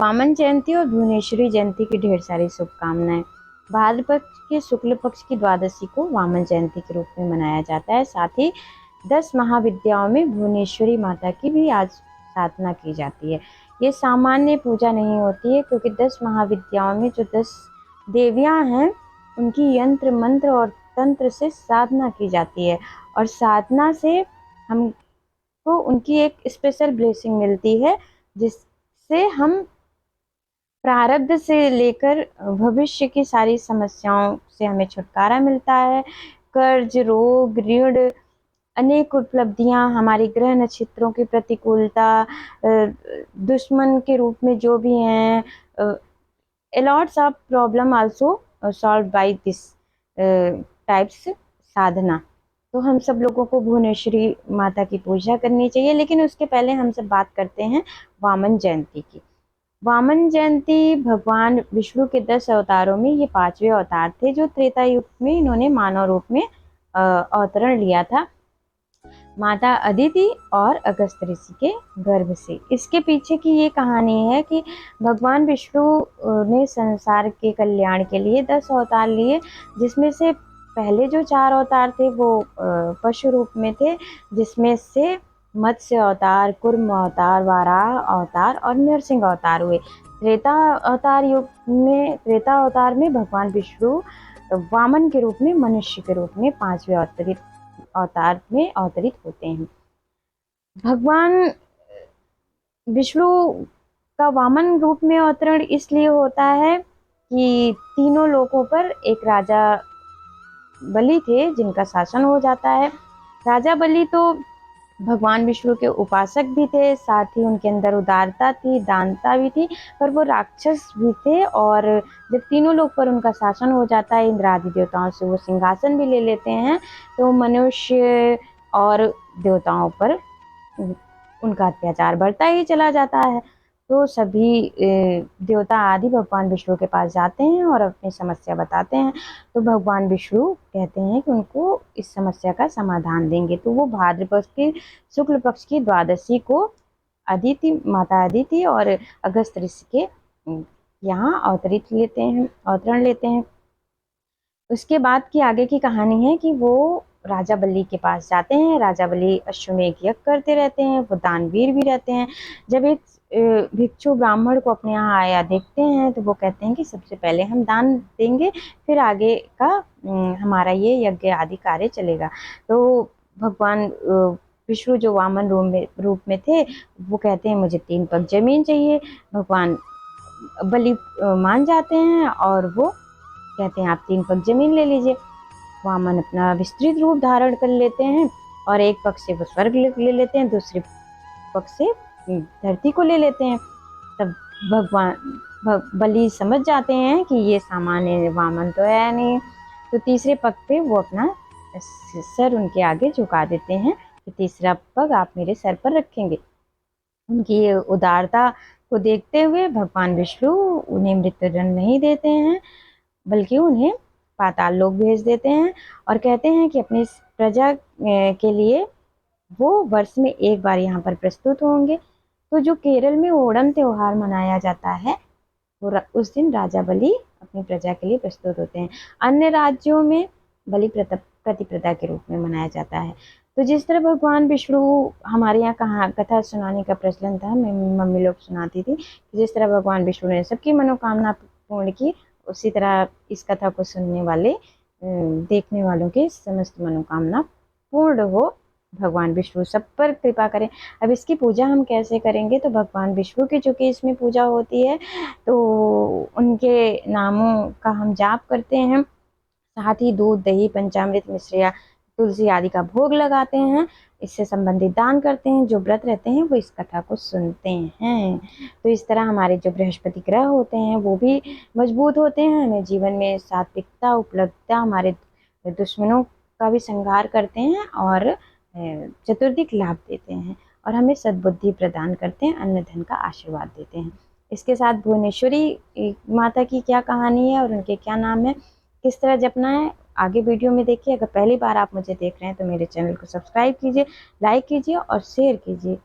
वामन जयंती और भुवनेश्वरी जयंती की ढेर सारी शुभकामनाएं। भाद्रपद के शुक्ल पक्ष की द्वादशी को वामन जयंती के रूप में मनाया जाता है। साथ ही 10 महाविद्याओं में भुवनेश्वरी माता की भी आज साधना की जाती है। ये सामान्य पूजा नहीं होती है, क्योंकि 10 महाविद्याओं में जो 10 देवियां हैं उनकी यंत्र मंत्र और तंत्र से साधना की जाती है, और साधना से हमको उनकी एक स्पेशल ब्लेसिंग मिलती है, जिससे हम प्रारब्ध से लेकर भविष्य की सारी समस्याओं से हमें छुटकारा मिलता है। कर्ज, रोग, ऋण, अनेक उपलब्धियां, हमारी ग्रह नक्षत्रों की प्रतिकूलता, दुश्मन के रूप में जो भी हैं, lots of problem also solved by this types साधना। तो हम सब लोगों को भुवनेश्वरी माता की पूजा करनी चाहिए। लेकिन उसके पहले हम सब बात करते हैं वामन जयंती की। वामन जयंती भगवान विष्णु के 10 अवतारों में ये 5वें अवतार थे, जो त्रेता युग में इन्होंने मानव रूप में अवतरण लिया था, माता अदिति और अगस्त ऋषि के गर्भ से। इसके पीछे की ये कहानी है कि भगवान विष्णु ने संसार के कल्याण के लिए 10 अवतार लिए, जिसमें से पहले जो 4 अवतार थे वो पशु रूप में थे, जिसमें से मत्स्य अवतार, कुर्म अवतार, वाराह अवतार और नरसिंह अवतार हुए। त्रेता अवतार में भगवान विष्णु वामन के रूप में, मनुष्य के रूप में 5वें अवतार में अवतरित होते हैं। भगवान विष्णु का वामन रूप में अवतरण इसलिए होता है कि तीनों लोकों पर एक राजा बलि थे, जिनका शासन हो जाता है। राजा बलि तो भगवान विष्णु के उपासक भी थे, साथ ही उनके अंदर उदारता थी, दानता भी थी, पर वो राक्षस भी थे। और जब तीनों लोग पर उनका शासन हो जाता है, इंद्र आदि देवताओं से वो सिंहासन भी ले लेते हैं, तो मनुष्य और देवताओं पर उनका अत्याचार बढ़ता ही चला जाता है। तो सभी देवता आदि भगवान विष्णु के पास जाते हैं और अपनी समस्या बताते हैं। तो भगवान विष्णु कहते हैं कि उनको इस समस्या का समाधान देंगे। तो वो भाद्रपद के शुक्ल पक्ष की द्वादशी को माता अदिति और अगस्त ऋषि के यहाँ अवतरण लेते हैं। उसके बाद की आगे की कहानी है कि वो राजा बलि के पास जाते हैं। राजा बलि अश्वमेध यज्ञ करते रहते हैं, वो दानवीर भी रहते हैं। जब एक भिक्षु ब्राह्मण को अपने यहाँ आया देखते हैं, तो वो कहते हैं कि सबसे पहले हम दान देंगे, फिर आगे का हमारा ये यज्ञ आदि कार्य चलेगा। तो भगवान विष्णु जो वामन रूप में थे, वो कहते हैं मुझे 3 पग जमीन चाहिए। भगवान बलि मान जाते हैं और वो कहते हैं आप 3 पग जमीन ले लीजिए। वामन अपना विस्तृत रूप धारण कर लेते हैं, और एक पग से वो स्वर्ग ले लेते हैं, दूसरे पग से धरती को ले लेते हैं। तब भगवान बलि समझ जाते हैं कि ये सामान्य वामन तो है नहीं, तो तीसरे पग पे वो अपना सर उनके आगे झुका देते हैं कि तीसरा पग आप मेरे सर पर रखेंगे। उनकी ये उदारता को देखते हुए भगवान विष्णु उन्हें मृत्युदंड नहीं देते हैं, बल्कि उन्हें पाताल लोक भेज देते हैं, और कहते हैं कि अपनी प्रजा के लिए वो वर्ष में एक बार यहाँ पर प्रस्तुत होंगे। तो जो केरल में ओणम त्योहार मनाया जाता है, वो उस दिन राजा बलि अपनी प्रजा के लिए प्रस्तुत होते हैं। अन्य राज्यों में बलि प्रतिप्रदा के रूप में मनाया जाता है। तो जिस तरह भगवान विष्णु, हमारे यहाँ कथा सुनाने का प्रचलन था, मम्मी लोग सुनाती थी, जिस तरह भगवान विष्णु ने सबकी मनोकामना पूर्ण की, उसी तरह इस कथा को सुनने वाले देखने वालों की समस्त मनोकामना पूर्ण हो। भगवान विष्णु सब पर कृपा करें। अब इसकी पूजा हम कैसे करेंगे? तो भगवान विष्णु की चूंकि इसमें पूजा होती है, तो उनके नामों का हम जाप करते हैं, साथ ही दूध, दही, पंचामृत, मिश्रिया, तुलसी आदि का भोग लगाते हैं, इससे संबंधित दान करते हैं। जो व्रत रहते हैं वो इस कथा को सुनते हैं। तो इस तरह हमारे जो बृहस्पति ग्रह होते हैं वो भी मजबूत होते हैं, हमें जीवन में सात्विकता, उपलब्धता, हमारे दुश्मनों का भी संहार करते हैं, और चतुर्दिक लाभ देते हैं, और हमें सद्बुद्धि प्रदान करते हैं, अन्न धन का आशीर्वाद देते हैं। इसके साथ भुवनेश्वरी माता की क्या कहानी है और उनके क्या नाम है, किस तरह जपना है, आगे वीडियो में देखिए। अगर पहली बार आप मुझे देख रहे हैं तो मेरे चैनल को सब्सक्राइब कीजिए, लाइक कीजिए और शेयर कीजिए।